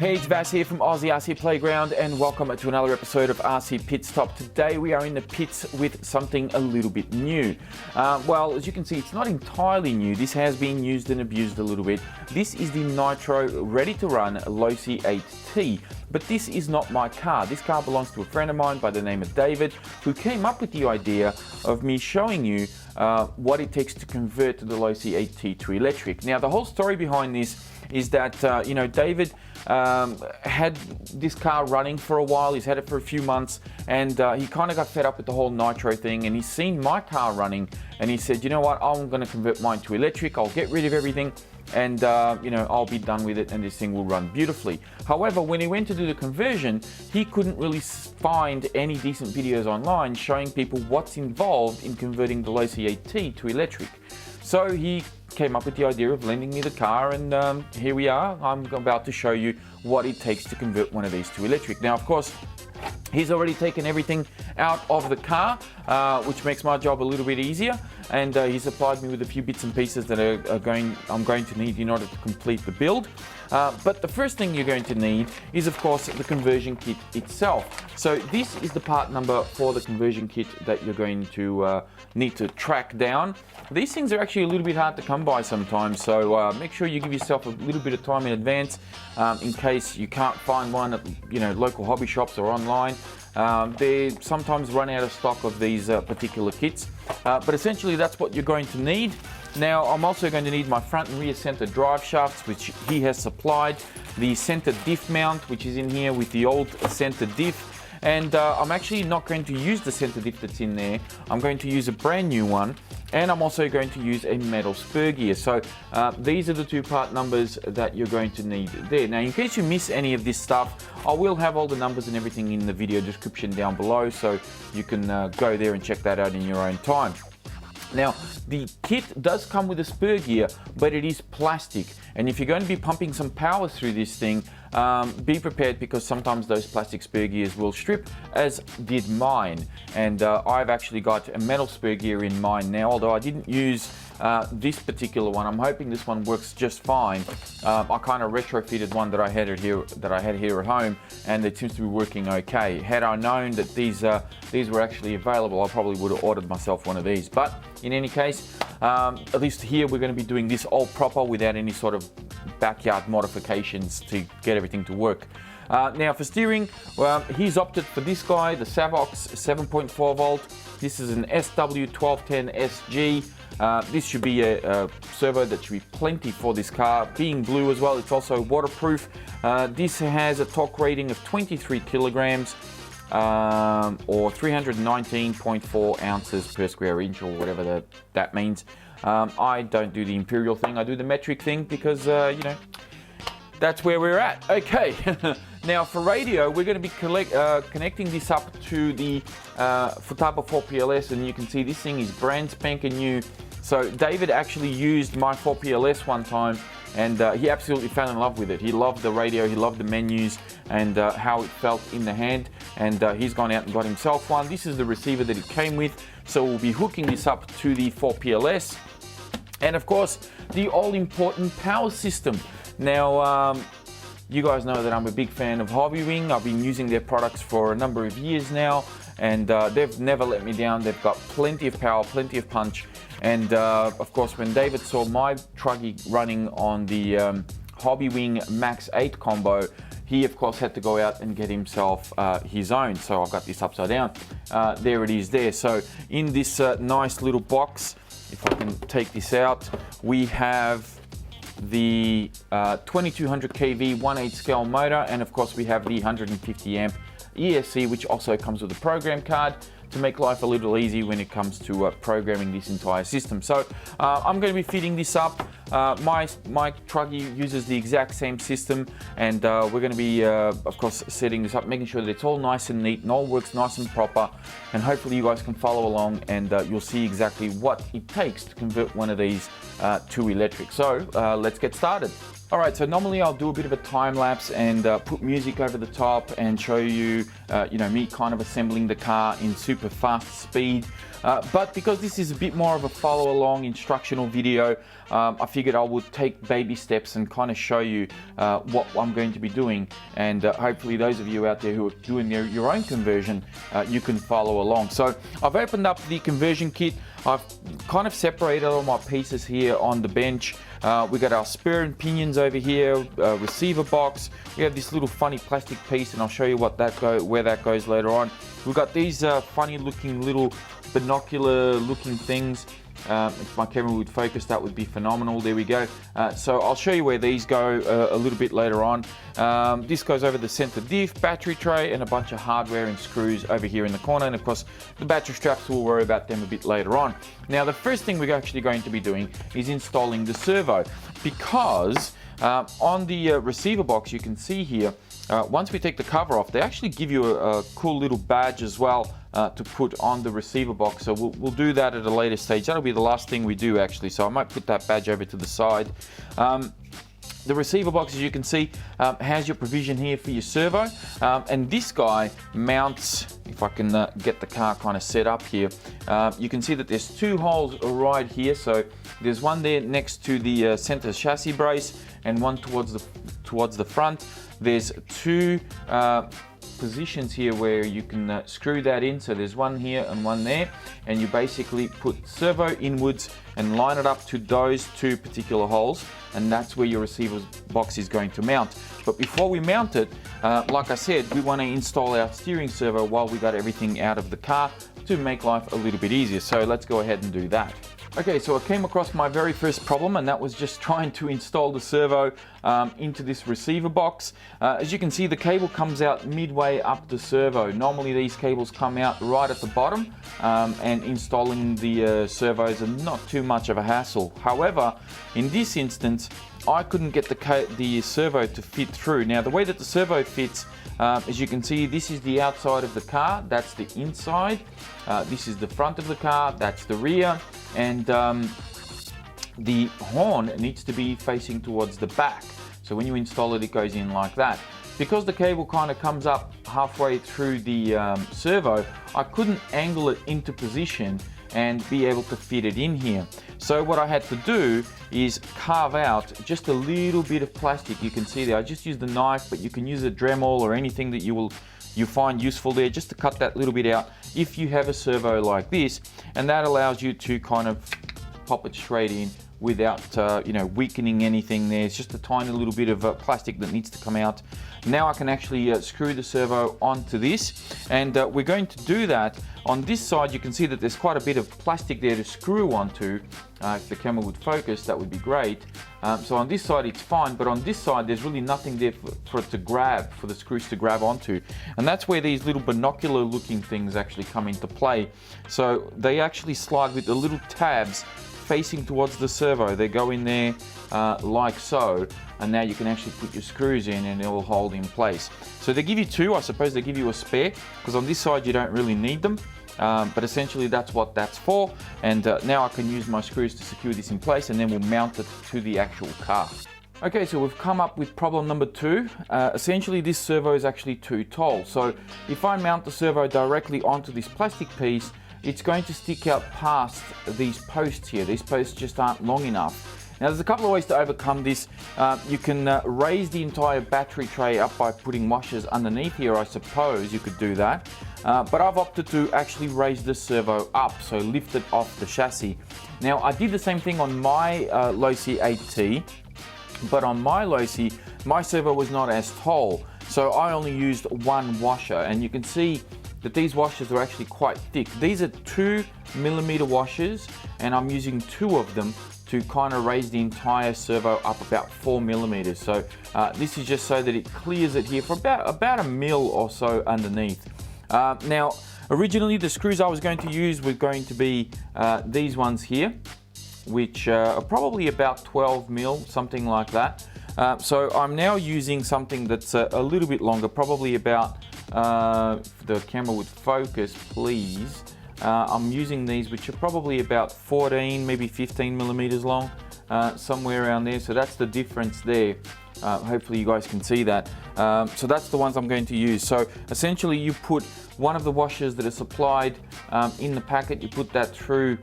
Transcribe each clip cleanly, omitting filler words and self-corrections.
Hey, it's Vass here from Aussie RC Playground and welcome to another episode of RC Pit Stop. Today we are in the pits with something a little bit new. Well, as you can see, it's not entirely new. This has been used and abused a little bit. This is the Nitro ready to run Losi 8T. But this is not my car. This car belongs to a friend of mine by the name of David, who came up with the idea of me showing you what it takes to convert the Losi 8T to electric. Now, the whole story behind this is that, David had this car running for a while. He's had it for a few months, and he kind of got fed up with the whole Nitro thing, and he's seen my car running, and he said, you know what, I'm going to convert mine to electric. I'll get rid of everything, and I'll be done with it, and this thing will run beautifully. However, when he went to do the conversion, he couldn't really find any decent videos online showing people what's involved in converting the Losi 8T to electric. So he came up with the idea of lending me the car, and here we are. I'm about to show you what it takes to convert one of these to electric. Now, of course, he's already taken everything out of the car, which makes my job a little bit easier, and he supplied me with a few bits and pieces that I'm going to need in order to complete the build. But the first thing you're going to need is, of course, the conversion kit itself. So this is the part number for the conversion kit that you're going to need to track down. These things are actually a little bit hard to come by sometimes, so make sure you give yourself a little bit of time in advance in case you can't find one at local hobby shops or online. They sometimes run out of stock of these particular kits, but essentially that's what you're going to need. Now, I'm also going to need my front and rear center drive shafts, which he has supplied, the center diff mount, which is in here with the old center diff, and I'm actually not going to use the center diff that's in there. I'm going to use a brand new one, and I'm also going to use a metal spur gear. So these are the two part numbers that you're going to need there. Now, in case you miss any of this stuff, I will have all the numbers and everything in the video description down below, so you can go there and check that out in your own time. Now, the kit does come with a spur gear, but it is plastic, and if you're going to be pumping some power through this thing, be prepared, because sometimes those plastic spur gears will strip, as did mine. And I've actually got a metal spur gear in mine now, although I didn't use this particular one. I'm hoping this one works just fine. I kind of retrofitted one that I had here at home, and it seems to be working okay. Had I known that these were actually available, I probably would have ordered myself one of these. But in any case, at least here we're going to be doing this all proper without any sort of backyard modifications to get everything to work. Now, for steering, he's opted for this guy, the Savox 7.4 volt. This is an SW1210SG. This should be a servo that should be plenty for this car. Being blue as well, it's also waterproof. This has a torque rating of 23 kilograms or 319.4 ounces per square inch, or whatever that means. I don't do the imperial thing, I do the metric thing, because that's where we're at. Okay. Now, for radio, we're going to be connecting this up to the Futaba 4PLS, and you can see this thing is brand spanking new. So David actually used my 4PLS one time, and he absolutely fell in love with it. He loved the radio, he loved the menus, and how it felt in the hand, and he's gone out and got himself one. This is the receiver that it came with, so we'll be hooking this up to the 4PLS, and of course the all-important power system. Now, you guys know that I'm a big fan of Hobbywing. I've been using their products for a number of years now, and they've never let me down. They've got plenty of power, plenty of punch, and of course, when David saw my truggy running on the Hobbywing Max 8 combo, he of course had to go out and get himself his own. So I've got this upside down. There it is there. So in this nice little box, if I can take this out, we have the 2200 kV 1/8 scale motor, and of course we have the 150 amp ESC, which also comes with a program card to make life a little easy when it comes to programming this entire system. So I'm going to be fitting this up. My truggy uses the exact same system, and we're going to be of course setting this up, making sure that it's all nice and neat and all works nice and proper, and hopefully you guys can follow along, and you'll see exactly what it takes to convert one of these to electric. So let's get started. All right, so normally I'll do a bit of a time lapse and put music over the top and show you, me kind of assembling the car in super fast speed. But because this is a bit more of a follow along instructional video, I figured I would take baby steps and kind of show you what I'm going to be doing. And hopefully those of you out there who are doing your own conversion, you can follow along. So I've opened up the conversion kit. I've kind of separated all my pieces here on the bench. We got our spur and pinions over here, receiver box. We have this little funny plastic piece, and I'll show you where that goes later on. We've got these funny looking little binocular looking things. If my camera would focus, that would be phenomenal. There we go. So I'll show you where these go a little bit later on. This goes over the center diff, battery tray, and a bunch of hardware and screws over here in the corner. And of course, the battery straps, we'll worry about them a bit later on. Now, the first thing we're actually going to be doing is installing the servo, because on the receiver box, you can see here, once we take the cover off, they actually give you a cool little badge as well to put on the receiver box. So we'll do that at a later stage. That'll be the last thing we do actually. So I might put that badge over to the side. The receiver box, as you can see, has your provision here for your servo. And this guy mounts, if I can get the car kind of set up here, you can see that there's two holes right here. So there's one there next to the center chassis brace and one towards the front. There's two positions here where you can screw that in. So there's one here and one there, and you basically put servo inwards and line it up to those two particular holes, and that's where your receiver box is going to mount. But before we mount it, like I said, we want to install our steering servo while we got everything out of the car to make life a little bit easier. So let's go ahead and do that. Okay, so I came across my very first problem, and that was just trying to install the servo into this receiver box. As you can see, the cable comes out midway up the servo. Normally these cables come out right at the bottom, and installing the servos are not too much of a hassle. However, in this instance, I couldn't get the servo to fit through. Now, the way that the servo fits, as you can see, this is the outside of the car, that's the inside. This is the front of the car, that's the rear. And the horn needs to be facing towards the back. So when you install it, it goes in like that. Because the cable kind of comes up halfway through the servo, I couldn't angle it into position and be able to fit it in here. So what I had to do is carve out just a little bit of plastic. You can see there, I just used a knife, but you can use a Dremel or anything that you find useful there, just to cut that little bit out if you have a servo like this, and that allows you to kind of pop it straight in without weakening anything there. It's just a tiny little bit of plastic that needs to come out. Now I can actually screw the servo onto this, and we're going to do that. On this side, you can see that there's quite a bit of plastic there to screw onto. If the camera would focus, that would be great. So on this side it's fine, but on this side there's really nothing there for it to grab, for the screws to grab onto. And that's where these little binocular looking things actually come into play. So they actually slide with the little tabs facing towards the servo. They go in there like so, and now you can actually put your screws in and it will hold in place. So they give you two. I suppose they give you a spare, because on this side you don't really need them. But essentially that's what that's for. And now I can use my screws to secure this in place, and then we'll mount it to the actual car. Okay, so we've come up with problem number two. Essentially this servo is actually too tall. So if I mount the servo directly onto this plastic piece, it's going to stick out past these posts here. These posts just aren't long enough. Now there's a couple of ways to overcome this. You can raise the entire battery tray up by putting washers underneath here. I suppose you could do that. But I've opted to actually raise the servo up, so lift it off the chassis. Now I did the same thing on my Losi 8T, but on my Losi, my servo was not as tall, so I only used one washer, and you can see that these washers are actually quite thick. These are 2mm washers, and I'm using two of them to kind of raise the entire servo up about 4mm. So this is just so that it clears it here for about a mil or so underneath. Now, originally the screws I was going to use were going to be these ones here, which are probably about 12mm, something like that. So I'm now using something that's a little bit longer, probably about, if the camera would focus, please. I'm using these, which are probably about 14, maybe 15mm long. somewhere around there. So that's the difference there. Hopefully you guys can see that. So that's the ones I'm going to use. So essentially you put one of the washers that are supplied in the packet, you put that through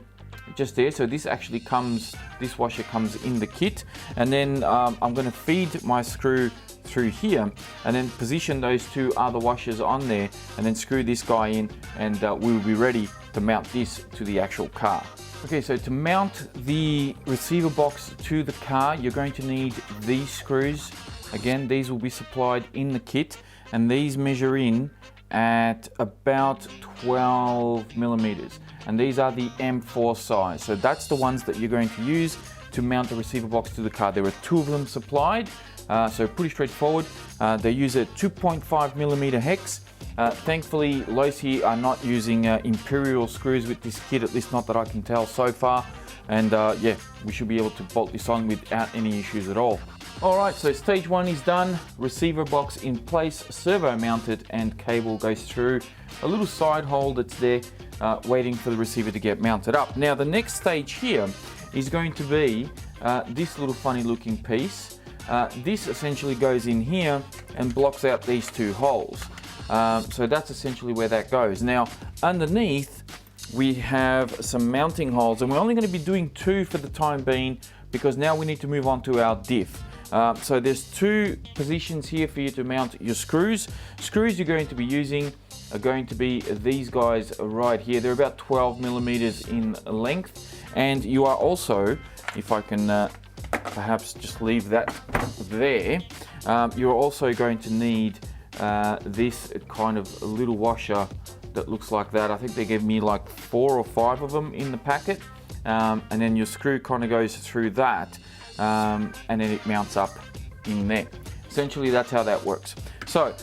just there. So this actually comes, this washer comes in the kit, and then I'm going to feed my screw through here and then position those two other washers on there and then screw this guy in, and we will be ready to mount this to the actual car. Okay, so to mount the receiver box to the car, you're going to need these screws. Again, these will be supplied in the kit, and these measure in at about 12 millimeters, and these are the M4 size. So that's the ones that you're going to use to mount the receiver box to the car. There are two of them supplied, so pretty straightforward. They use a 2.5 millimeter hex. Thankfully, Losi are not using Imperial screws with this kit, at least not that I can tell so far. And yeah, we should be able to bolt this on without any issues at all. Alright, so stage one is done. Receiver box in place, servo mounted, and cable goes through a little side hole that's there, waiting for the receiver to get mounted up. Now the next stage here is going to be this little funny looking piece. This essentially goes in here and blocks out these two holes. So that's essentially where that goes. Now underneath we have some mounting holes, and we're only going to be doing two for the time being because now we need to move on to our diff. So there's two positions here for you to mount your screws. Screws you're going to be using are going to be these guys right here. They're about 12 millimeters in length, and you are also, if I can perhaps just leave that there, you're also going to need this kind of little washer that looks like that. I think they gave me like 4 or 5 of them in the packet, and then your screw kind of goes through that, and then it mounts up in there. Essentially that's how that works. So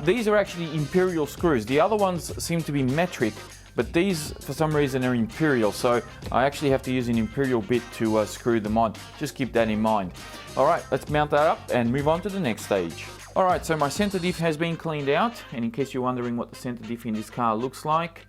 these are actually Imperial screws. The other ones seem to be metric, but these for some reason are Imperial, so I actually have to use an Imperial bit to screw them on. Just keep that in mind. Alright, let's mount that up and move on to the next stage. Alright, so my center diff has been cleaned out, and in case you're wondering what the center diff in this car looks like,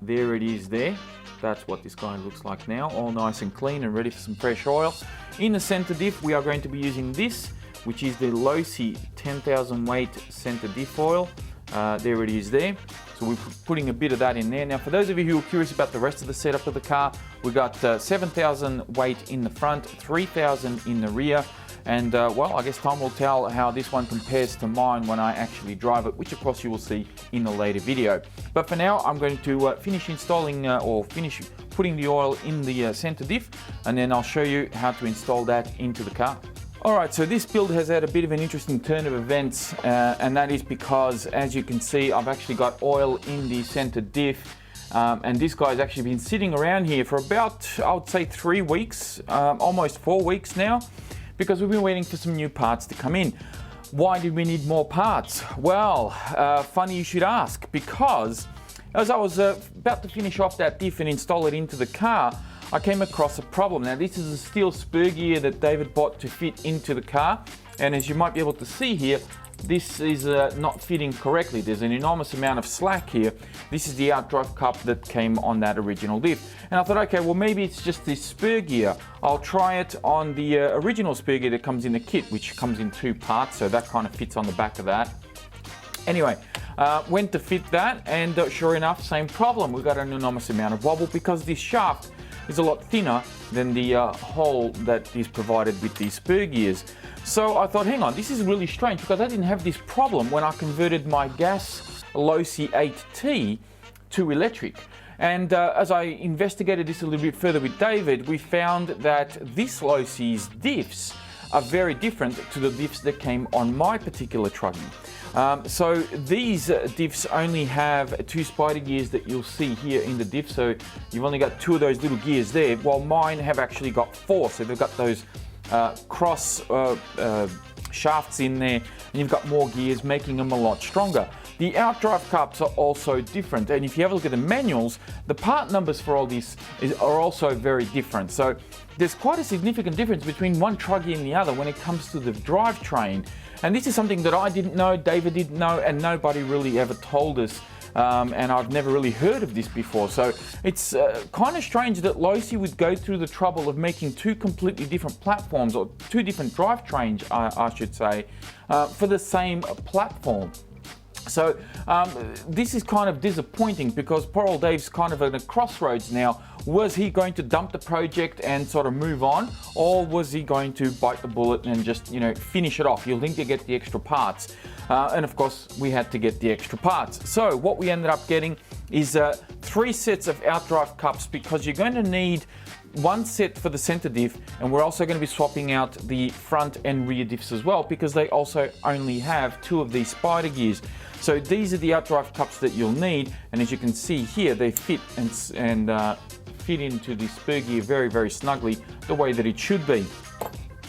there it is there. That's what this guy looks like now, all nice and clean and ready for some fresh oil. In the center diff we are going to be using this, which is the Losi 10,000 weight center diff oil. There it is there. So we're putting a bit of that in there. Now for those of you who are curious about the rest of the setup of the car, we've got 7,000 weight in the front, 3,000 in the rear, and well, I guess time will tell how this one compares to mine when I actually drive it, which of course you will see in a later video. But for now I'm going to finish installing or finish putting the oil in the center diff, and then I'll show you how to install that into the car. Alright, so this build has had a bit of an interesting turn of events, and that is because, as you can see, I've actually got oil in the center diff, and this guy's actually been sitting around here for about, I would say 3 weeks, almost 4 weeks now, because we've been waiting for some new parts to come in. Why did we need more parts? Well, funny you should ask, because as I was about to finish off that diff and install it into the car, I came across a problem. Now this is a steel Spur Gear that David bought to fit into the car, and as you might be able to see here, this is not fitting correctly. There's an enormous amount of slack here. This is the Outdrive cup that came on that original diff. And I thought, okay, well maybe it's just this Spur Gear. I'll try it on the original Spur Gear that comes in the kit, which comes in 2 parts, so that kind of fits on the back of that. Anyway, went to fit that, and sure enough, same problem. We've got an enormous amount of wobble because this shaft is a lot thinner than the hole that is provided with these Spur Gears. So I thought, hang on, this is really strange because I didn't have this problem when I converted my gas Losi 8T to electric. And as I investigated this a little bit further with David, we found that this Losi's diffs are very different to the diffs that came on my particular trucking. So these diffs only have 2 spider gears that you'll see here in the diff, so you've only got 2 of those little gears there, while mine have actually got 4, so they've got those cross shafts in there, and you've got more gears, making them a lot stronger. The Outdrive cups are also different, and if you have a look at the manuals, the part numbers for all these are also very different. So there's quite a significant difference between one truggy and the other when it comes to the drivetrain. And this is something that I didn't know, David didn't know, and nobody really ever told us and I've never really heard of this before. So it's kind of strange that Losi would go through the trouble of making two completely different platforms, or two different drivetrains, I should say, for the same platform. So this is kind of disappointing, because poor old Dave's kind of at a crossroads now. Was he going to dump the project and sort of move on, or was he going to bite the bullet and just, you know, finish it off? You'll need to get the extra parts. And of course, we had to get the extra parts. So what we ended up getting is 3 sets of Outdrive cups, because you're going to need 1 set for the center diff, and we're also going to be swapping out the front and rear diffs as well, because they also only have 2 of these spider gears. So these are the Outdrive cups that you'll need, and as you can see here, they fit and fit into the Spur Gear very, very snugly, the way that it should be.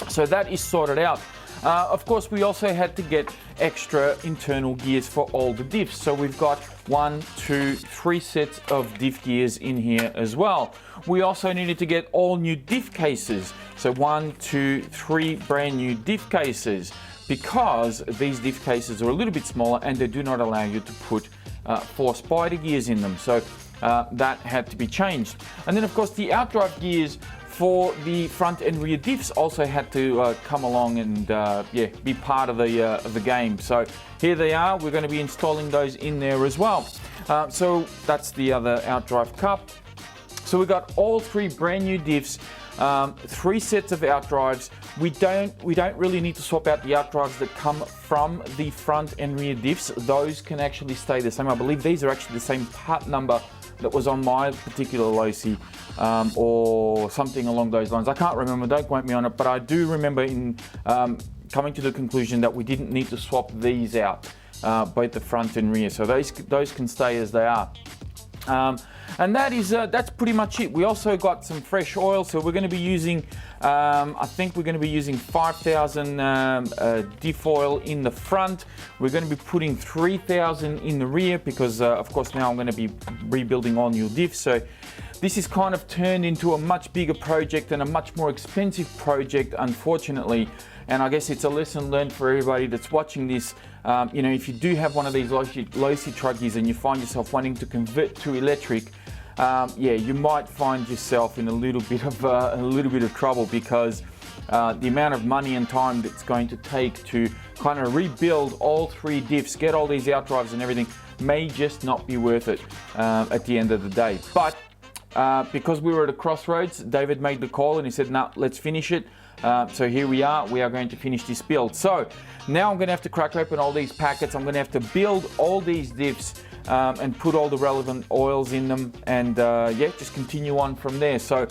So that is sorted out. Of course, we also had to get extra internal gears for all the diffs. So we've got 1, 2, 3 sets of diff gears in here as well. We also needed to get all new diff cases. So 1, 2, 3 brand new diff cases, because these diff cases are a little bit smaller and they do not allow you to put 4 spider gears in them. So that had to be changed. And then of course the Outdrive gears for the front and rear diffs also had to come along and be part of the game. So here they are. We're going to be installing those in there as well. So that's the other Outdrive cup. So we got all 3 brand new diffs, 3 sets of Outdrives. We don't really need to swap out the Outdrives that come from the front and rear diffs. Those can actually stay the same. I believe these are actually the same part number that was on my particular Losi, or something along those lines. I can't remember, don't quote me on it, but I do remember in coming to the conclusion that we didn't need to swap these out, both the front and rear. So those can stay as they are. And that's pretty much it. We also got some fresh oil, so we're going to be using, I think we're going to be using 5,000 diff oil in the front. We're going to be putting 3,000 in the rear, because of course now I'm going to be rebuilding all new diffs. So this is kind of turned into a much bigger project and a much more expensive project, unfortunately. And I guess it's a lesson learned for everybody that's watching this. You know, if you do have one of these Losi truggies and you find yourself wanting to convert to electric, you might find yourself in a little bit of trouble, because the amount of money and time that's going to take to kind of rebuild all 3 diffs, get all these Outdrives and everything, may just not be worth it at the end of the day. But because we were at a crossroads, David made the call and he said, "No, let's finish it." So here we are going to finish this build. So now I'm going to have to crack open all these packets. I'm going to have to build all these diffs and put all the relevant oils in them, and just continue on from there. So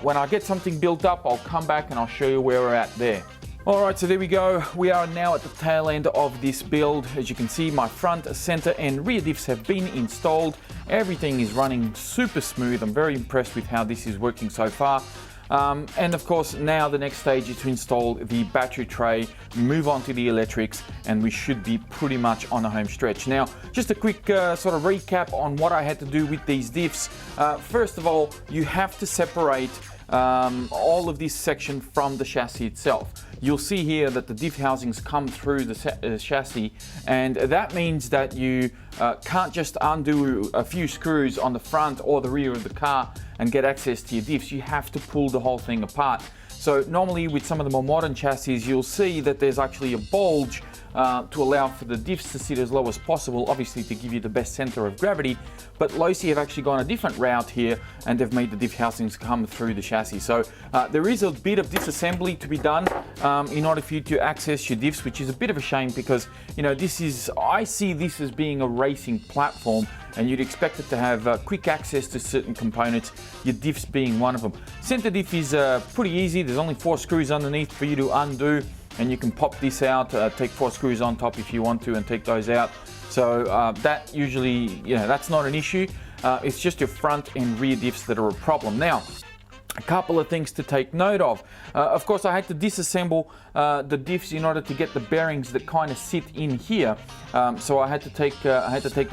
when I get something built up, I'll come back and I'll show you where we're at there. Alright, so there we go. We are now at the tail end of this build. As you can see, my front, center and rear diffs have been installed. Everything is running super smooth. I'm very impressed with how this is working so far. And of course, now the next stage is to install the battery tray, move on to the electrics, and we should be pretty much on the home stretch. Now, just a quick sort of recap on what I had to do with these diffs. First of all, you have to separate all of this section from the chassis itself. You'll see here that the diff housings come through the chassis, and that means that you can't just undo a few screws on the front or the rear of the car and get access to your diffs. You have to pull the whole thing apart. So normally with some of the more modern chassis, you'll see that there's actually a bulge to allow for the diffs to sit as low as possible, obviously to give you the best center of gravity. But Losi have actually gone a different route here, and they've made the diff housings come through the chassis. So there is a bit of disassembly to be done in order for you to access your diffs, which is a bit of a shame, because you know I see this as being a racing platform, and you'd expect it to have quick access to certain components, your diffs being one of them. Center diff is pretty easy. There's only 4 screws underneath for you to undo, and you can pop this out, take 4 screws on top if you want to, and take those out. So that usually, that's not an issue. It's just your front and rear diffs that are a problem. Now, a couple of things to take note of. Of course, I had to disassemble the diffs in order to get the bearings that kind of sit in here. So I had to take the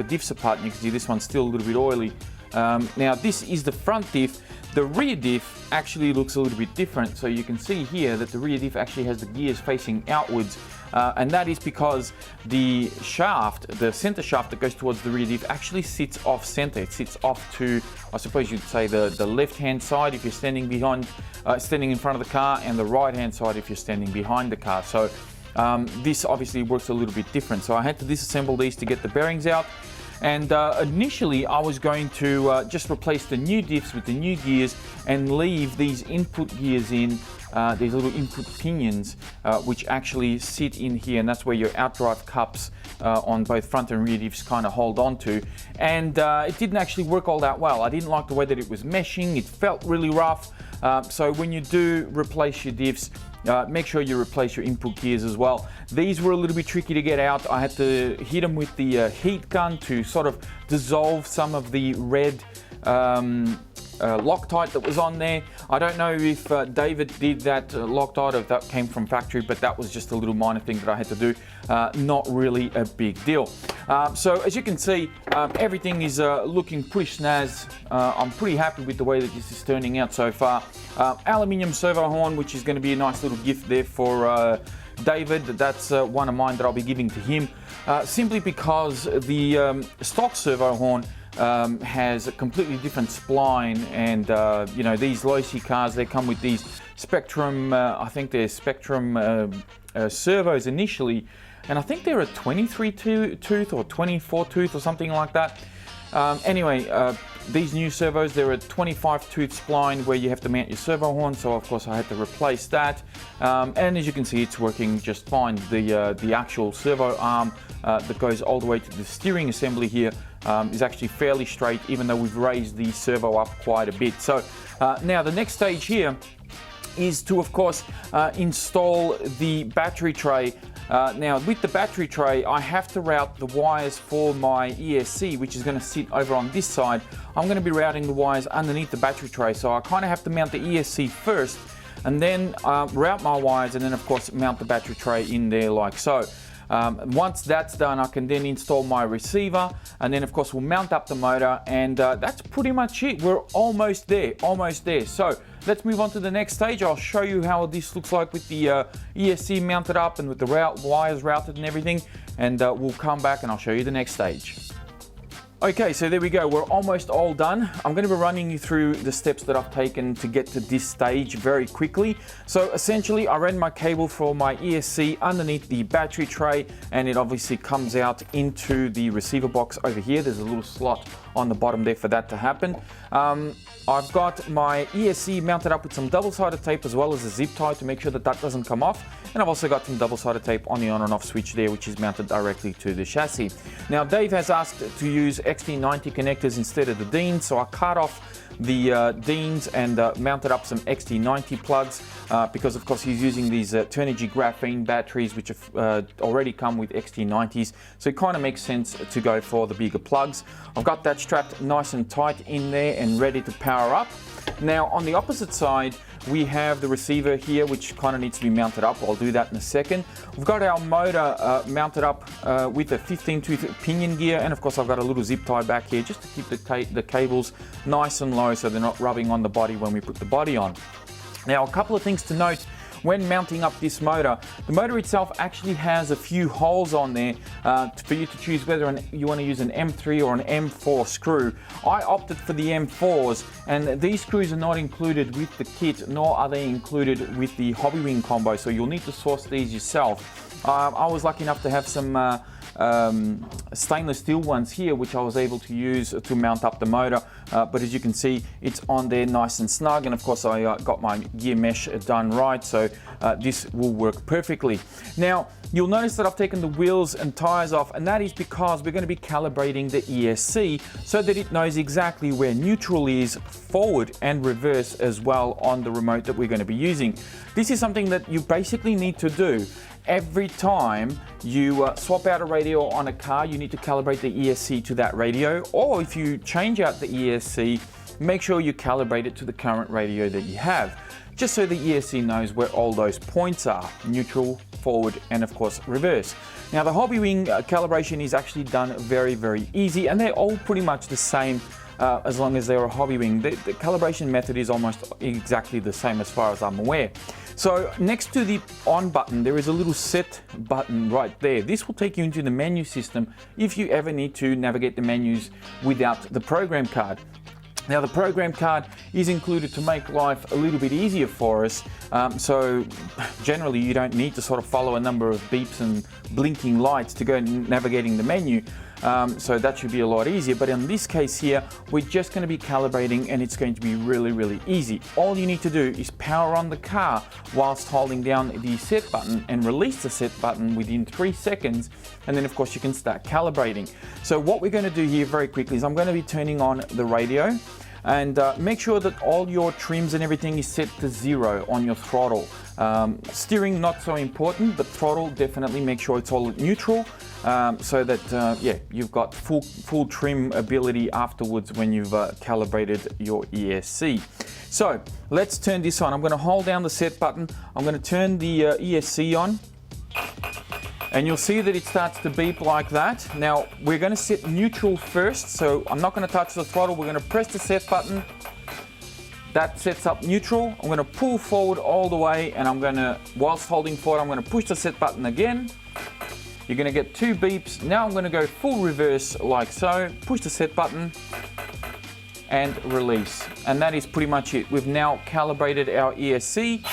diffs apart, and you can see this one's still a little bit oily. Now this is the front diff. The rear diff actually looks a little bit different. So you can see here that the rear diff actually has the gears facing outwards. And that is because the shaft, the center shaft that goes towards the rear diff actually sits off center. It sits off to, I suppose you'd say, the left-hand side if you're standing in front of the car, and the right-hand side if you're standing behind the car. So this obviously works a little bit different. So I had to disassemble these to get the bearings out. And initially I was going to just replace the new diffs with the new gears and leave these input gears in, these little input pinions, which actually sit in here, and that's where your outdrive cups on both front and rear diffs kind of hold on to. And it didn't actually work all that well. I didn't like the way that it was meshing. It felt really rough. So when you do replace your diffs, make sure you replace your input gears as well. These were a little bit tricky to get out. I had to hit them with the heat gun to sort of dissolve some of the red Loctite that was on there. I don't know if David did that Loctite, or if that came from factory, but that was just a little minor thing that I had to do. Not really a big deal. So as you can see, everything is looking pretty snaz. I'm pretty happy with the way that this is turning out so far. Aluminium servo horn, which is going to be a nice little gift there for David. That's one of mine that I'll be giving to him, simply because the stock servo horn has a completely different spline, and you know, these Losi cars, they come with these Spectrum, I think they're Spectrum servos initially, and I think they're a 23 tooth or 24 tooth or something like that. Anyway, these new servos, they're a 25 tooth spline where you have to mount your servo horn, so of course I had to replace that. And as you can see, it's working just fine. The actual servo arm that goes all the way to the steering assembly here is actually fairly straight, even though we've raised the servo up quite a bit. So now the next stage here is to, of course, install the battery tray. Now with the battery tray, I have to route the wires for my ESC, which is going to sit over on this side. I'm going to be routing the wires underneath the battery tray, so I kind of have to mount the ESC first, and then route my wires, and then of course mount the battery tray in there like so. Once that's done, I can then install my receiver, and then of course we'll mount up the motor, and that's pretty much it. We're almost there, almost there. So let's move on to the next stage. I'll show you how this looks like with the ESC mounted up and with the wires routed and everything, and we'll come back and I'll show you the next stage. Okay, so there we go. We're almost all done. I'm going to be running you through the steps that I've taken to get to this stage very quickly. So essentially, I ran my cable for my ESC underneath the battery tray, and it obviously comes out into the receiver box over here. There's a little slot on the bottom there for that to happen. I've got my ESC mounted up with some double-sided tape as well as a zip tie to make sure that that doesn't come off. And I've also got some double-sided tape on the on and off switch there, which is mounted directly to the chassis. Now, Dave has asked to use XT90 connectors instead of the Deans, so I cut off the Deans and mounted up some XT90 plugs because of course he's using these Turnigy graphene batteries, which have already come with XT90s, so it kind of makes sense to go for the bigger plugs. I've got that strapped nice and tight in there and ready to power up. Now on the opposite side, we have the receiver here, which kind of needs to be mounted up. I'll do that in a second. We've got our motor mounted up with a 15 tooth pinion gear, and of course I've got a little zip tie back here just to keep the cables nice and low so they're not rubbing on the body when we put the body on. Now, a couple of things to note when mounting up this motor. The motor itself actually has a few holes on there for you to choose whether you want to use an M3 or an M4 screw. I opted for the M4s, and these screws are not included with the kit, nor are they included with the Hobbywing combo, so you'll need to source these yourself. I was lucky enough to have some stainless steel ones here, which I was able to use to mount up the motor, but as you can see, it's on there nice and snug, and of course I got my gear mesh done right, so this will work perfectly. Now you'll notice that I've taken the wheels and tires off, and that is because we're going to be calibrating the ESC so that it knows exactly where neutral is, forward and reverse as well on the remote that we're going to be using. This is something that you basically need to do every time you swap out a radio on a car. You need to calibrate the ESC to that radio, or if you change out the ESC, make sure you calibrate it to the current radio that you have, just so the ESC knows where all those points are: neutral, forward, and of course reverse. Now the Hobbywing calibration is actually done very, very easy, and they're all pretty much the same as long as they're a hobby wing. The calibration method is almost exactly the same as far as I'm aware. So next to the on button, there is a little set button right there. This will take you into the menu system if you ever need to navigate the menus without the program card. Now the program card is included to make life a little bit easier for us, so generally you don't need to sort of follow a number of beeps and blinking lights to go navigating the menu, so that should be a lot easier. But in this case here, we're just going to be calibrating and it's going to be really easy. All you need to do is power on the car whilst holding down the set button and release the set button within 3 seconds, and then of course you can start calibrating. So what we're going to do here very quickly is I'm going to be turning on the radio, and make sure that all your trims and everything is set to 0 on your throttle. Steering not so important, but throttle definitely make sure it's all at neutral, so that yeah, you've got full trim ability afterwards when you've calibrated your ESC. So let's turn this on. I'm going to hold down the set button. I'm going to turn the ESC on, and you'll see that it starts to beep like that. Now we're going to set neutral first, so I'm not going to touch the throttle. We're going to press the set button. That sets up neutral. I'm going to pull forward all the way, and I'm going to, whilst holding forward, I'm going to push the set button again. You're going to get 2 beeps. Now I'm going to go full reverse like so, push the set button and release. And that is pretty much it. We've now calibrated our ESC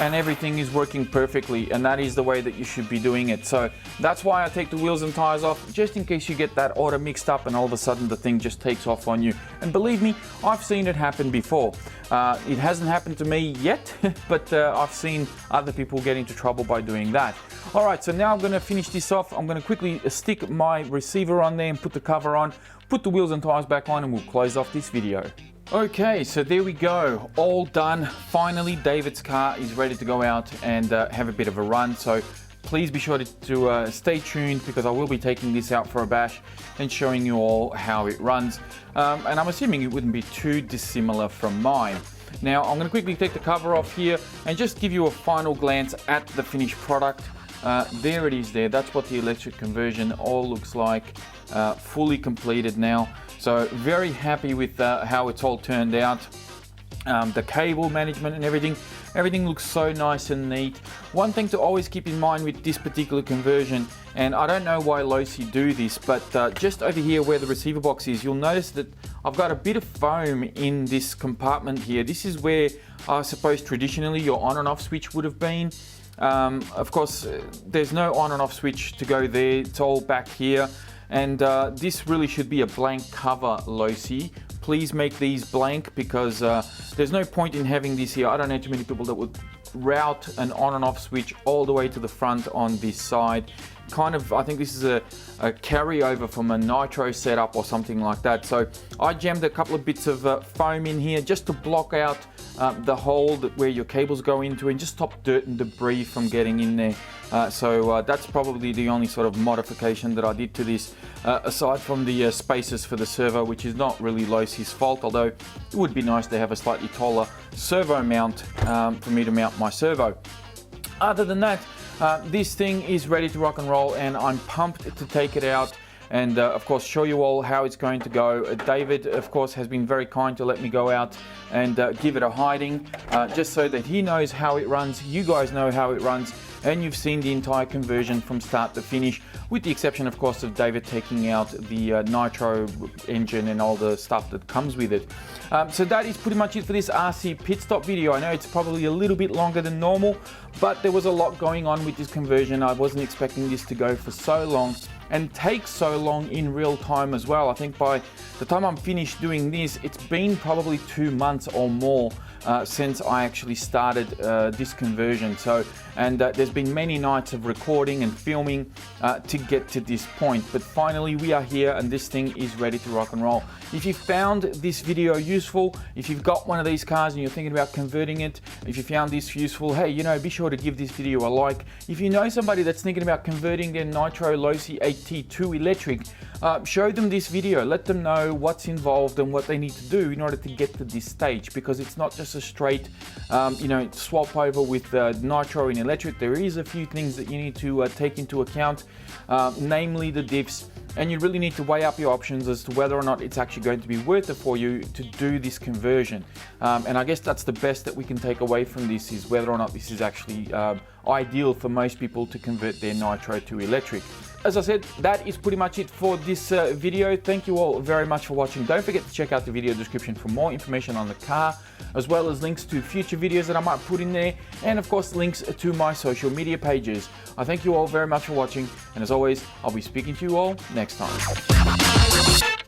and everything is working perfectly, and that is the way that you should be doing it. So that's why I take the wheels and tires off, just in case you get that auto mixed up and all of a sudden the thing just takes off on you. And believe me, I've seen it happen before. It hasn't happened to me yet, but I've seen other people get into trouble by doing that. All right, so now I'm going to finish this off. I'm going to quickly stick my receiver on there and put the cover on, put the wheels and tires back on, and we'll close off this video. Okay, so there we go, all done. Finally, David's car is ready to go out and have a bit of a run. So please be sure to stay tuned, because I will be taking this out for a bash and showing you all how it runs. And I'm assuming it wouldn't be too dissimilar from mine. Now, I'm going to quickly take the cover off here and just give you a final glance at the finished product. There it is there. That's what the electric conversion all looks like, fully completed now. So very happy with how it's all turned out. The cable management and everything looks so nice and neat. One thing to always keep in mind with this particular conversion, and I don't know why Losi do this, but just over here where the receiver box is, you'll notice that I've got a bit of foam in this compartment here. This is where I suppose traditionally your on and off switch would have been. Of course, there's no on and off switch to go there. It's all back here. And this really should be a blank cover, Losi. Please make these blank, because there's no point in having this here. I don't know too many people that would route an on and off switch all the way to the front on this side. Kind of, I think this is a carryover from a nitro setup or something like that. So I jammed a couple of bits of foam in here just to block out the hole where your cables go into and just stop dirt and debris from getting in there. So that's probably the only sort of modification that I did to this, aside from the spaces for the servo, which is not really Losi's fault, although it would be nice to have a slightly taller servo mount for me to mount my servo. Other than that, this thing is ready to rock and roll, and I'm pumped to take it out and of course show you all how it's going to go. David of course has been very kind to let me go out and give it a hiding, just so that he knows how it runs, you guys know how it runs, and you've seen the entire conversion from start to finish, with the exception of course of David taking out the nitro engine and all the stuff that comes with it. So that is pretty much it for this RC pit stop video. I know it's probably a little bit longer than normal, but there was a lot going on with this conversion. I wasn't expecting this to go for so long and take so long in real time as well. I think by the time I'm finished doing this, it's been probably 2 months or more since I actually started this conversion. So, and there's been many nights of recording and filming to get to this point, but finally we are here and this thing is ready to rock and roll. If you found this video useful, if you've got one of these cars and you're thinking about converting it, if you found this useful, hey, you know, be sure to give this video a like. If you know somebody that's thinking about converting their Nitro Losi 8T to electric, show them this video, let them know what's involved and what they need to do in order to get to this stage, because it's not just a straight you know, swap over with nitro and electric. There is a few things that you need to take into account, namely the diffs, and you really need to weigh up your options as to whether or not it's actually going to be worth it for you to do this conversion. And I guess that's the best that we can take away from this, is whether or not this is actually ideal for most people to convert their nitro to electric. As I said, that is pretty much it for this video. Thank you all very much for watching. Don't forget to check out the video description for more information on the car, as well as links to future videos that I might put in there, and of course links to my social media pages. I thank you all very much for watching, and as always, I'll be speaking to you all next time.